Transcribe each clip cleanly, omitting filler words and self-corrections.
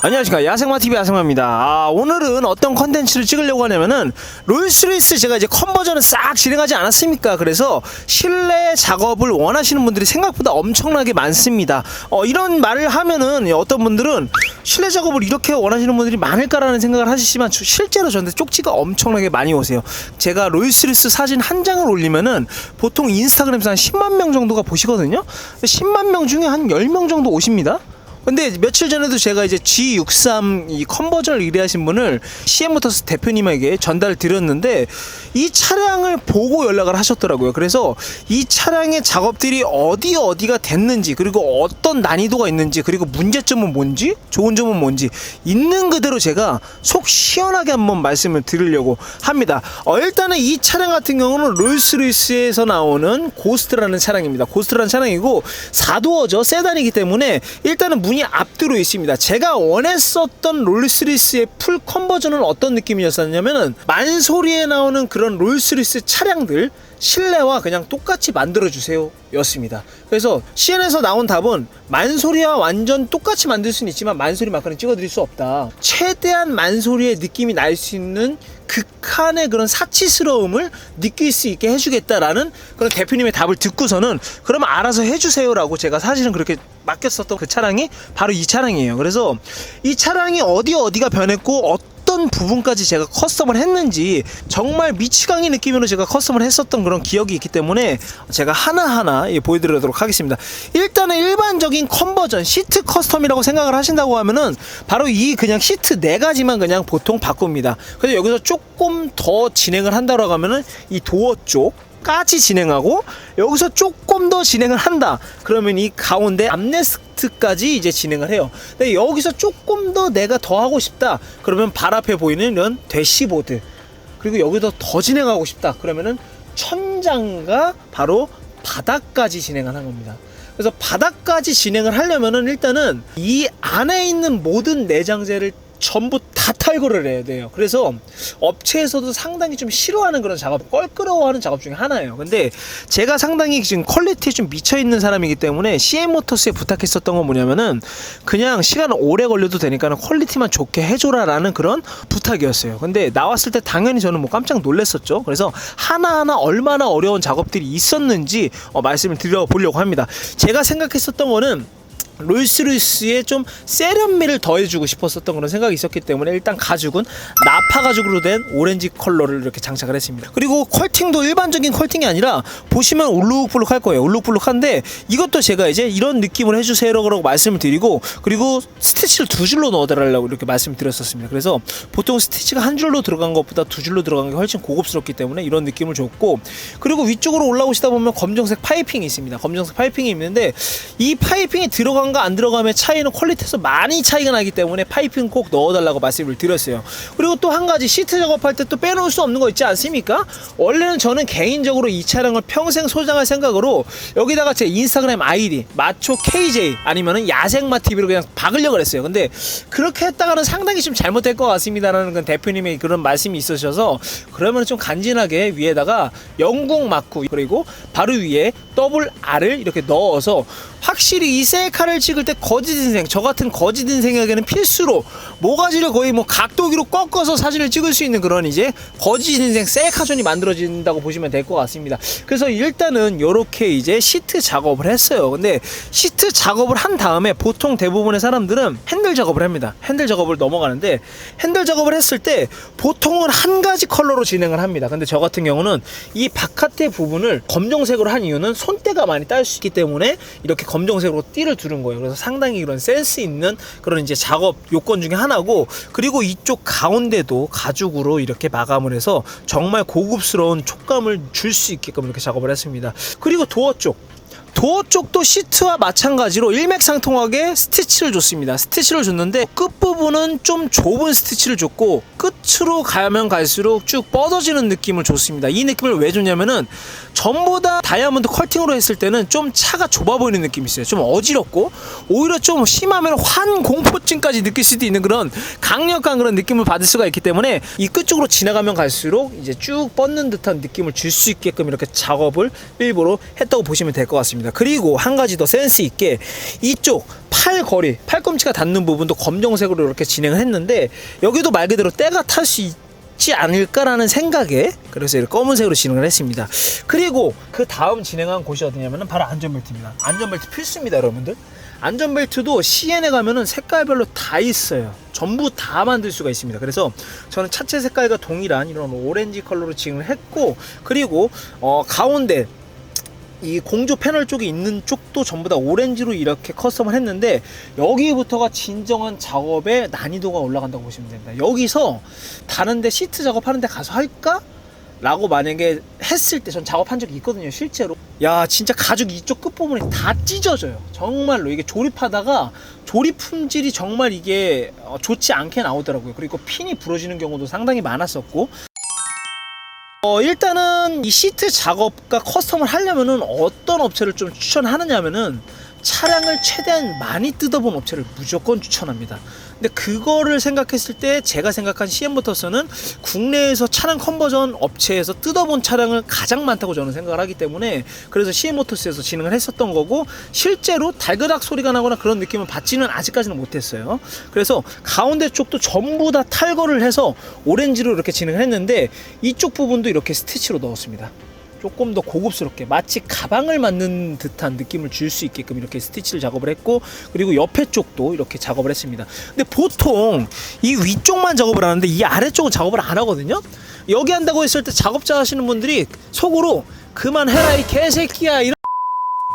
안녕하십니까, 야생마TV 야생마입니다. 오늘은 어떤 컨텐츠를 찍으려고 하냐면은 롤스로이스 제가 이제 컨버전을 싹 진행하지 않았습니까? 그래서 실내 작업을 원하시는 분들이 생각보다 엄청나게 많습니다. 이런 말을 하면은 어떤 분들은 실내 작업을 이렇게 원하시는 분들이 많을까라는 생각을 하시지만 실제로 저한테 쪽지가 엄청나게 많이 오세요. 제가 롤스로이스 사진 한 장을 올리면은 보통 인스타그램에서 한 10만 명 정도가 보시거든요. 10만 명 중에 한 10명 정도 오십니다. 근데 며칠 전에도 제가 이제 G63 이 컨버전을 의뢰하신 분을 CM모터스 대표님에게 전달을 드렸는데 이 차량을 보고 연락을 하셨더라고요. 그래서 이 차량의 작업들이 어디가 됐는지, 그리고 어떤 난이도가 있는지, 그리고 문제점은 뭔지, 좋은 점은 뭔지 있는 그대로 제가 속 시원하게 한번 말씀을 드리려고 합니다. 일단은 이 차량 같은 경우는 롤스로이스에서 나오는 고스트라는 차량입니다. 고스트라는 차량이고 4도어죠. 세단이기 때문에 일단은 문이 앞뒤로 있습니다. 제가 원했었던 롤스로이스의 풀 컨버전은 어떤 느낌이었냐면은 만소리에 나오는 그런 롤스로이스 차량들 실내와 그냥 똑같이 만들어주세요 였습니다. 그래서 CN에서 나온 답은 만소리와 완전 똑같이 만들 수는 있지만 만소리만큼은 찍어드릴 수 없다. 최대한 만소리의 느낌이 날 수 있는 극한의 그런 사치스러움을 느낄 수 있게 해주겠다라는 그런 대표님의 답을 듣고서는 그러면 알아서 해주세요라고 제가 사실은 그렇게 맡겼었던 그 차량이 바로 이 차량이에요. 그래서 이 차량이 어디가 변했고 어떤 부분까지 제가 커스텀을 했는지 정말 미치광이 느낌으로 제가 커스텀을 했었던 그런 기억이 있기 때문에 제가 하나하나 보여드리도록 하겠습니다. 일단은 일반적인 컨버전 시트 커스텀이라고 생각을 하신다고 하면은 바로 이 그냥 시트 4가지만 그냥 보통 바꿉니다. 그래서 여기서 조금 더 진행을 한다고 하면은 이 도어 쪽까지 진행하고 여기서 조금 더 진행을 한다 그러면 이 가운데 암레스트까지 이제 진행을 해요. 근데 여기서 조금 더 내가 더 하고 싶다 그러면 발 앞에 보이는 이런 대시보드, 그리고 여기서 더 진행하고 싶다 그러면은 천장과 바로 바닥까지 진행을 한 겁니다. 그래서 바닥까지 진행을 하려면은 일단은 이 안에 있는 모든 내장재를 전부 다 탈거를 해야 돼요. 그래서 업체에서도 상당히 좀 싫어하는 그런 작업, 껄끄러워하는 작업 중에 하나예요. 근데 제가 상당히 지금 퀄리티에 좀 미쳐있는 사람이기 때문에 CM모터스에 부탁했었던 건 뭐냐면은 그냥 시간 오래 걸려도 되니까 퀄리티만 좋게 해줘라 라는 그런 부탁이었어요. 근데 나왔을 때 당연히 저는 뭐 깜짝 놀랐었죠. 그래서 하나하나 얼마나 어려운 작업들이 있었는지 말씀을 드려보려고 합니다. 제가 생각했었던 거는 롤스로이스에 좀 세련미를 더해주고 싶었었던 그런 생각이 있었기 때문에 일단 가죽은 나파 가죽으로 된 오렌지 컬러를 이렇게 장착을 했습니다. 그리고 컬팅도 일반적인 컬팅이 아니라 보시면 울룩불룩 할 거예요. 울룩불룩한데 이것도 제가 이제 이런 느낌으로 해주세요라고 말씀을 드리고, 그리고 스티치를 2줄로 넣어달라고 이렇게 말씀을 드렸었습니다. 그래서 보통 스티치가 한 줄로 들어간 것보다 2줄로 들어간 게 훨씬 고급스럽기 때문에 이런 느낌을 줬고, 그리고 위쪽으로 올라오시다 보면 검정색 파이핑이 있습니다. 검정색 파이핑이 있는데 이 파이핑이 들어간 안 들어감의 차이는 퀄리티에서 많이 차이가 나기 때문에 파이핑 꼭 넣어달라고 말씀을 드렸어요. 그리고 또 한 가지, 시트 작업할 때 또 빼놓을 수 없는 거 있지 않습니까? 원래는 저는 개인적으로 이 차량을 평생 소장할 생각으로 여기다가 제 인스타그램 아이디 마초 KJ 아니면은 야생마TV로 그냥 박으려고 했어요. 근데 그렇게 했다가는 상당히 좀 잘못될 것 같습니다라는 그 대표님의 그런 말씀이 있으셔서 그러면 좀 간지나게 위에다가 영국 마크 그리고 바로 위에 더블 R을 이렇게 넣어서 확실히 이 셀카를 찍을 때 거짓 인생, 저 같은 거짓 인생에게는 필수로 모가지를 거의 뭐 각도기로 꺾어서 사진을 찍을 수 있는 그런 이제 거짓 인생 셀카존이 만들어진다고 보시면 될 것 같습니다. 그래서 일단은 요렇게 이제 시트 작업을 했어요. 근데 시트 작업을 한 다음에 보통 대부분의 사람들은 핸들 작업을 합니다. 핸들 작업을 넘어가는데 핸들 작업을 했을 때 보통은 한 가지 컬러로 진행을 합니다. 근데 저 같은 경우는 이 바깥의 부분을 검정색으로 한 이유는 손때가 많이 딸 수 있기 때문에 이렇게 검정색으로 띠를 두른 거예요. 그래서 상당히 이런 센스 있는 그런 이제 작업 요건 중에 하나고, 그리고 이쪽 가운데도 가죽으로 이렇게 마감을 해서 정말 고급스러운 촉감을 줄 수 있게끔 이렇게 작업을 했습니다. 그리고 도어 쪽도 시트와 마찬가지로 일맥상통하게 스티치를 줬습니다. 스티치를 줬는데 끝부분은 좀 좁은 스티치를 줬고 끝으로 가면 갈수록 쭉 뻗어지는 느낌을 줬습니다. 이 느낌을 왜 줬냐면은 전부 다 다이아몬드 컬팅으로 했을 때는 좀 차가 좁아 보이는 느낌이 있어요. 좀 어지럽고 오히려 좀 심하면 환공포증까지 느낄 수도 있는 그런 강력한 그런 느낌을 받을 수가 있기 때문에 이 끝쪽으로 지나가면 갈수록 이제 쭉 뻗는 듯한 느낌을 줄 수 있게끔 이렇게 작업을 일부러 했다고 보시면 될 것 같습니다. 있습니다. 그리고 한 가지 더 센스 있게 이쪽 팔걸이, 팔꿈치가 닿는 부분도 검정색으로 이렇게 진행을 했는데 여기도 말 그대로 때가 탈 수 있지 않을까라는 생각에 그래서 이렇게 검은색으로 진행을 했습니다. 그리고 그 다음 진행한 곳이 어디냐면은 바로 안전벨트입니다. 안전벨트 필수입니다, 여러분들. 안전벨트도 CN에 가면은 색깔별로 다 있어요. 전부 다 만들 수가 있습니다. 그래서 저는 차체 색깔과 동일한 이런 오렌지 컬러로 진행을 했고, 그리고 가운데 이 공조 패널 쪽에 있는 쪽도 전부 다 오렌지로 이렇게 커스텀을 했는데 여기부터가 진정한 작업의 난이도가 올라간다고 보시면 됩니다. 여기서 다른데 시트 작업하는데 가서 할까? 라고 만약에 했을 때 전 작업한 적이 있거든요, 실제로. 야, 진짜 가죽 이쪽 끝부분이 다 찢어져요. 정말로 이게 조립하다가 조립 품질이 정말 이게 좋지 않게 나오더라고요. 그리고 핀이 부러지는 경우도 상당히 많았었고, 일단은 이 시트 작업과 커스텀을 하려면은 어떤 업체를 좀 추천하느냐면은 차량을 최대한 많이 뜯어본 업체를 무조건 추천합니다. 근데 그거를 생각했을 때 제가 생각한 CN모터스는 국내에서 차량 컨버전 업체에서 뜯어본 차량을 가장 많다고 저는 생각을 하기 때문에 그래서 CN모터스에서 진행을 했었던 거고, 실제로 달그락 소리가 나거나 그런 느낌을 받지는 아직까지는 못했어요. 그래서 가운데 쪽도 전부 다 탈거를 해서 오렌지로 이렇게 진행을 했는데 이쪽 부분도 이렇게 스티치로 넣었습니다. 조금 더 고급스럽게 마치 가방을 만든 듯한 느낌을 줄 수 있게끔 이렇게 스티치를 작업을 했고, 그리고 옆에 쪽도 이렇게 작업을 했습니다. 근데 보통 이 위쪽만 작업을 하는데 이 아래쪽은 작업을 안 하거든요. 여기 한다고 했을 때 작업자 하시는 분들이 속으로 그만해라 이 개새끼야 이런.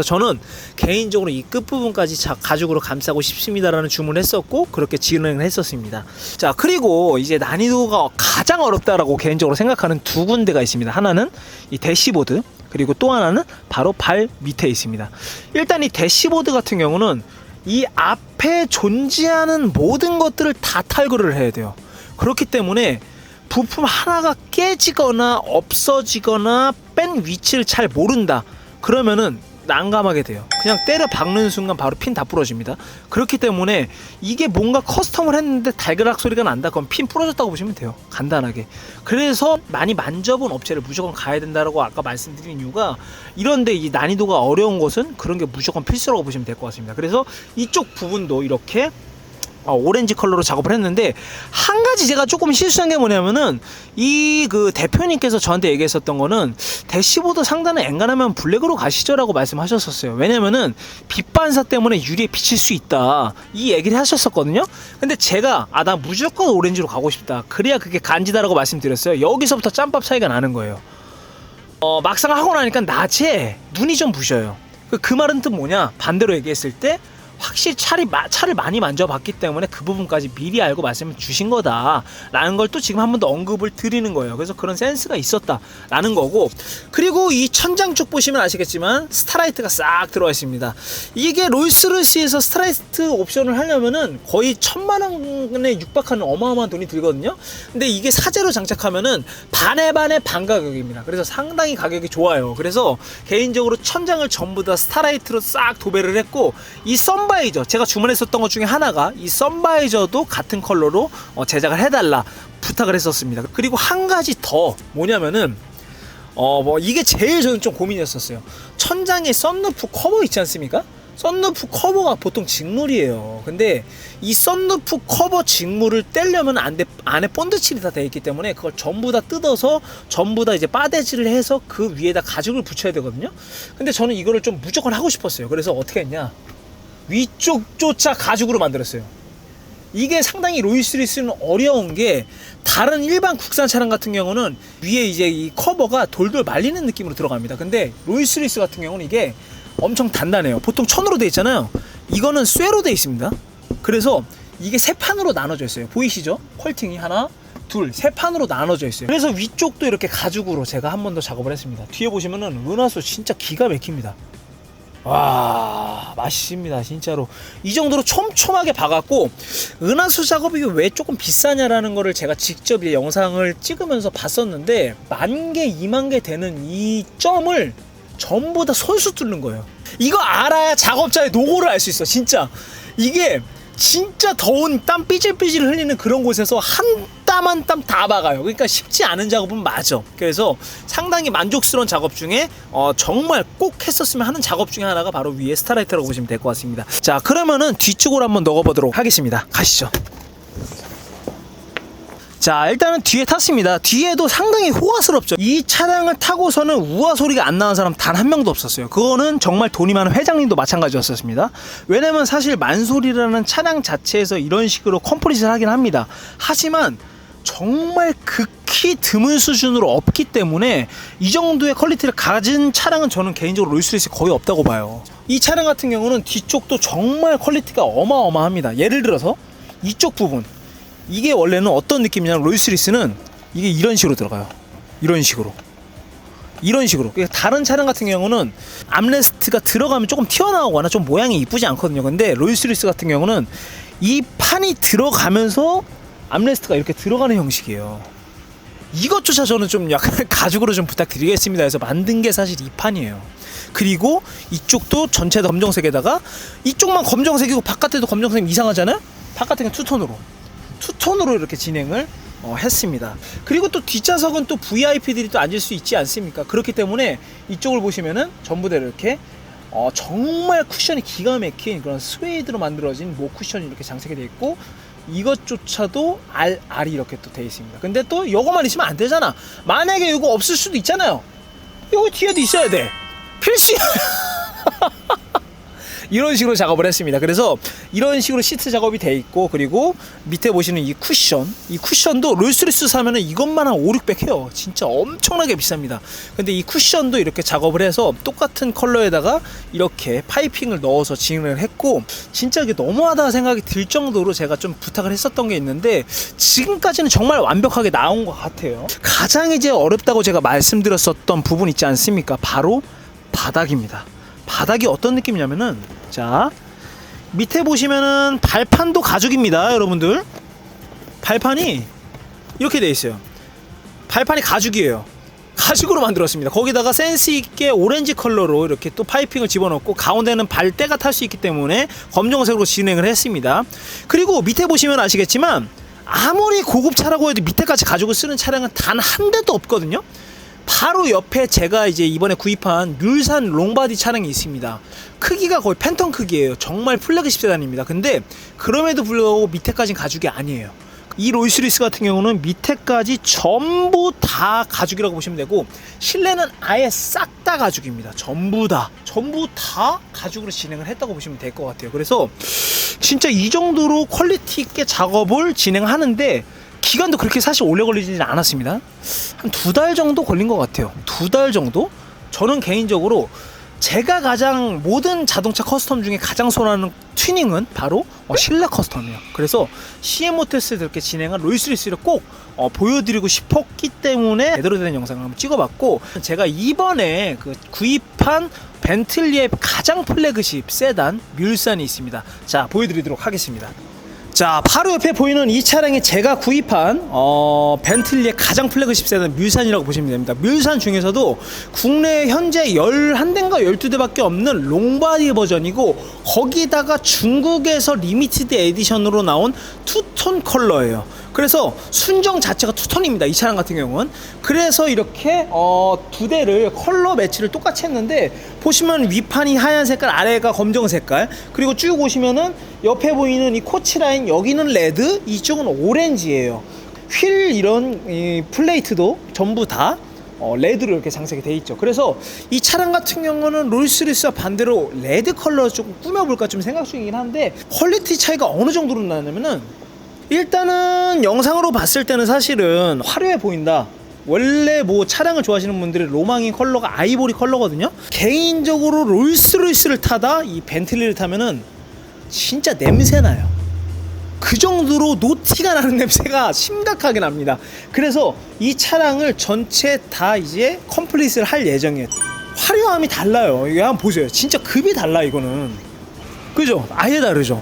저는 개인적으로 이 끝부분까지 가죽으로 감싸고 싶습니다라는 주문을 했었고 그렇게 진행을 했었습니다. 자, 그리고 이제 난이도가 가장 어렵다라고 개인적으로 생각하는 두 군데가 있습니다. 하나는 이 대시보드, 그리고 또 하나는 바로 발 밑에 있습니다. 일단 이 대시보드 같은 경우는 이 앞에 존재하는 모든 것들을 다 탈거를 해야 돼요. 그렇기 때문에 부품 하나가 깨지거나 없어지거나 뺀 위치를 잘 모른다 그러면은 난감하게 돼요. 그냥 때려 박는 순간 바로 핀 다 부러집니다. 그렇기 때문에 이게 뭔가 커스텀을 했는데 달그락 소리가 난다, 그럼 핀 부러졌다고 보시면 돼요, 간단하게. 그래서 많이 만져본 업체를 무조건 가야 된다라고 아까 말씀드린 이유가, 이런데 이 난이도가 어려운 것은 그런 게 무조건 필수라고 보시면 될 것 같습니다. 그래서 이쪽 부분도 이렇게 오렌지 컬러로 작업을 했는데, 한 가지 제가 조금 실수한 게 뭐냐면은 이 그 대표님께서 저한테 얘기했었던 거는 대시보드 상단은 엔간하면 블랙으로 가시죠 라고 말씀하셨었어요. 왜냐면은 빛 반사 때문에 유리에 비칠 수 있다 이 얘기를 하셨었거든요. 근데 제가 나 무조건 오렌지로 가고 싶다, 그래야 그게 간지다라고 말씀드렸어요. 여기서부터 짬밥 차이가 나는 거예요. 막상 하고 나니까 낮에 눈이 좀 부셔요. 그 말은 또 뭐냐, 반대로 얘기했을 때 확실히 차를 많이 만져봤기 때문에 그 부분까지 미리 알고 말씀을 주신 거다라는 걸 또 지금 한 번 더 언급을 드리는 거예요. 그래서 그런 센스가 있었다라는 거고, 그리고 이 천장 쪽 보시면 아시겠지만 스타라이트가 싹 들어와 있습니다. 이게 롤스로이스에서 스타라이트 옵션을 하려면은 거의 1000만 원에 육박하는 어마어마한 돈이 들거든요. 근데 이게 사제로 장착하면은 반의 반 가격입니다. 그래서 상당히 가격이 좋아요. 그래서 개인적으로 천장을 전부 다 스타라이트로 싹 도배를 했고, 이 선바이저 제가 주문했었던 것 중에 하나가 이 선바이저도 같은 컬러로 제작을 해달라 부탁을 했었습니다. 그리고 한 가지 더 뭐냐면은 이게 제일 저는 좀 고민이었었어요. 천장에 썬루프 커버 있지 않습니까? 썬루프 커버가 보통 직물이에요. 근데 이 썬루프 커버 직물을 떼려면 안에 본드칠이 다 되어 있기 때문에 그걸 전부 다 뜯어서 전부 다 이제 빠대질을 해서 그 위에다 가죽을 붙여야 되거든요. 근데 저는 이거를 좀 무조건 하고 싶었어요. 그래서 어떻게 했냐, 위쪽조차 가죽으로 만들었어요. 이게 상당히 로이스리스는 어려운 게, 다른 일반 국산 차량 같은 경우는 위에 이제 이 커버가 돌돌 말리는 느낌으로 들어갑니다. 근데 로이스리스 같은 경우는 이게 엄청 단단해요. 보통 천으로 돼 있잖아요. 이거는 쇠로 돼 있습니다. 그래서 이게 세 판으로 나눠져 있어요. 보이시죠? 컬팅이 하나, 둘, 세 판으로 나눠져 있어요. 그래서 위쪽도 이렇게 가죽으로 제가 한 번 더 작업을 했습니다. 뒤에 보시면은 은하수 진짜 기가 막힙니다. 와, 맛있습니다 진짜로. 이 정도로 촘촘하게 박았고, 은하수 작업이 왜 조금 비싸냐라는 거를 제가 직접 이 영상을 찍으면서 봤었는데, 10,000개, 20,000개 되는 이 점을 전부 다 손수 뚫는 거예요. 이거 알아야 작업자의 노고를 알 수 있어. 진짜 이게 진짜 더운 땀 삐질삐질 흘리는 그런 곳에서 한 땀 다 박아요. 그러니까 쉽지 않은 작업은 맞아. 그래서 상당히 만족스러운 작업 중에 정말 꼭 했었으면 하는 작업 중에 하나가 바로 위에 스타라이트라고 보시면 될 것 같습니다. 자, 그러면은 뒤쪽으로 한번 넣어보도록 하겠습니다. 가시죠. 자, 일단은 뒤에 탔습니다. 뒤에도 상당히 호화스럽죠. 이 차량을 타고서는 우아 소리가 안 나는 사람 단 한 명도 없었어요. 그거는 정말 돈이 많은 회장님도 마찬가지였습니다. 왜냐면 사실 만솔이라는 차량 자체에서 이런 식으로 컴플릿을 하긴 합니다. 하지만 정말 극히 드문 수준으로 없기 때문에 이 정도의 퀄리티를 가진 차량은 저는 개인적으로 롤스로이스 거의 없다고 봐요. 이 차량 같은 경우는 뒤쪽도 정말 퀄리티가 어마어마합니다. 예를 들어서 이쪽 부분, 이게 원래는 어떤 느낌이냐면 롤스로이스는 이게 이런 식으로 들어가요. 이런 식으로. 다른 차량 같은 경우는 암레스트가 들어가면 조금 튀어나오거나 좀 모양이 이쁘지 않거든요. 근데 롤스로이스 같은 경우는 이 판이 들어가면서 암레스트가 이렇게 들어가는 형식이에요. 이것조차 저는 좀 약간 가죽으로 좀 부탁드리겠습니다 해서 만든 게 사실 이 판이에요. 그리고 이쪽도 전체 다 검정색에다가 이쪽만 검정색이고 바깥에도 검정색 이상하잖아요? 바깥에는 투톤으로 이렇게 진행을 했습니다. 그리고 또 뒷좌석은 또 VIP들이 또 앉을 수 있지 않습니까? 그렇기 때문에 이쪽을 보시면은 전부 다 이렇게 정말 쿠션이 기가 막힌 그런 스웨이드로 만들어진 목 쿠션이 이렇게 장착이 되어 있고, 이것조차도 R이 이렇게 또 되어 있습니다. 근데 또 이거만 있으면 안 되잖아. 만약에 이거 없을 수도 있잖아요. 이거 뒤에도 있어야 돼. 필수야. 이런 식으로 작업을 했습니다. 그래서 이런 식으로 시트 작업이 돼 있고, 그리고 밑에 보시는 이 쿠션도 롤스로이스 사면은 이것만 한 5,600 해요. 진짜 엄청나게 비쌉니다. 근데 이 쿠션도 이렇게 작업을 해서 똑같은 컬러에다가 이렇게 파이핑을 넣어서 진행을 했고, 진짜 이게 너무하다 생각이 들 정도로 제가 좀 부탁을 했었던 게 있는데 지금까지는 정말 완벽하게 나온 것 같아요. 가장 이제 어렵다고 제가 말씀드렸었던 부분 있지 않습니까? 바로 바닥입니다. 바닥이 어떤 느낌이냐면은, 자, 밑에 보시면은 발판도 가죽입니다. 여러분들, 발판이 이렇게 돼 있어요. 발판이 가죽이에요. 가죽으로 만들었습니다. 거기다가 센스 있게 오렌지 컬러로 이렇게 또 파이핑을 집어넣고, 가운데는 발대가 탈 수 있기 때문에 검정색으로 진행을 했습니다. 그리고 밑에 보시면 아시겠지만 아무리 고급차라고 해도 밑에까지 가죽을 쓰는 차량은 단 한 대도 없거든요. 바로 옆에 제가 이제 이번에 구입한 뮬산 롱바디 차량이 있습니다. 크기가 거의 팬텀 크기예요. 정말 플래그십 세단입니다. 근데 그럼에도 불구하고 밑에까지는 가죽이 아니에요. 이 롤스로이스 같은 경우는 밑에까지 전부 다 가죽이라고 보시면 되고, 실내는 아예 싹 다 가죽입니다. 전부 다 가죽으로 진행을 했다고 보시면 될 것 같아요. 그래서 진짜 이 정도로 퀄리티 있게 작업을 진행하는데 기간도 그렇게 사실 오래 걸리지는 않았습니다. 한 2달 정도 걸린 것 같아요. 2달 정도? 저는 개인적으로 제가 가장 모든 자동차 커스텀 중에 가장 선호하는 튜닝은 바로 실내 커스텀이에요. 그래서 CM 모터스에서 이렇게 진행한 롤스로이스를 꼭 보여드리고 싶었기 때문에 제대로 된 영상을 한번 찍어봤고, 제가 이번에 그 구입한 벤틀리의 가장 플래그십 세단 뮬산이 있습니다. 자, 보여드리도록 하겠습니다. 자, 바로 옆에 보이는 이 차량이 제가 구입한 벤틀리의 가장 플래그십 세단 뮬산이라고 보시면 됩니다. 뮬산 중에서도 국내에 현재 11대인가 12대밖에 없는 롱바디 버전이고, 거기다가 중국에서 리미티드 에디션으로 나온 투톤 컬러예요. 그래서 순정 자체가 투톤입니다. 이 차량 같은 경우는. 그래서 이렇게 2대를 컬러 매치를 똑같이 했는데, 보시면 위판이 하얀 색깔, 아래가 검정 색깔, 그리고 쭉 오시면은 옆에 보이는 이 코치 라인, 여기는 레드, 이쪽은 오렌지예요. 휠 이런 이 플레이트도 전부 다 레드로 이렇게 장착이 돼 있죠. 그래서 이 차량 같은 경우는 롤스로이스와 반대로 레드 컬러 조금 꾸며볼까 좀 생각 중이긴 한데, 퀄리티 차이가 어느 정도로 나냐면은, 일단은 영상으로 봤을 때는 사실은 화려해 보인다. 원래 뭐 차량을 좋아하시는 분들의 로망인 컬러가 아이보리 컬러거든요. 개인적으로 롤스로이스를 타다 이 벤틀리를 타면은 진짜 냄새나요. 그 정도로 노티가 나는 냄새가 심각하게 납니다. 그래서 이 차량을 전체 다 이제 컴플릿을 할 예정이에요. 화려함이 달라요. 이거 한번 보세요. 진짜 급이 달라. 이거는, 그죠? 아예 다르죠.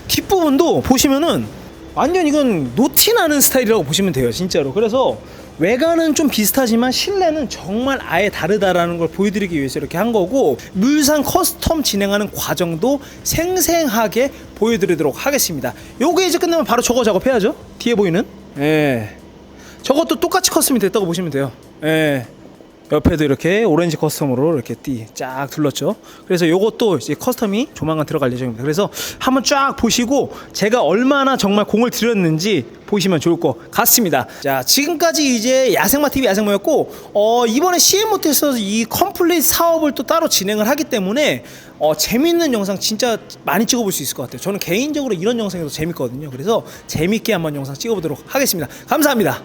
뒷부분도 보시면은 완전 이건 노티 나는 스타일이라고 보시면 돼요. 진짜로. 그래서 외관은 좀 비슷하지만 실내는 정말 아예 다르다라는 걸 보여드리기 위해서 이렇게 한 거고, 뮬산 커스텀 진행하는 과정도 생생하게 보여드리도록 하겠습니다. 요게 이제 끝나면 바로 저거 작업해야죠. 뒤에 보이는 예. 저것도 똑같이 커스텀이 됐다고 보시면 돼요. 예. 옆에도 이렇게 오렌지 커스텀으로 이렇게 쫙 둘렀죠. 그래서 요것도 이제 커스텀이 조만간 들어갈 예정입니다. 그래서 한번 쫙 보시고 제가 얼마나 정말 공을 들였는지 보시면 좋을 것 같습니다. 자, 지금까지 이제 야생마TV 야생마였고, 이번에 CM모터에서 이 컴플릿 사업을 또 따로 진행을 하기 때문에 재밌는 영상 진짜 많이 찍어볼 수 있을 것 같아요. 저는 개인적으로 이런 영상이 더 재밌거든요. 그래서 재밌게 한번 영상 찍어보도록 하겠습니다. 감사합니다.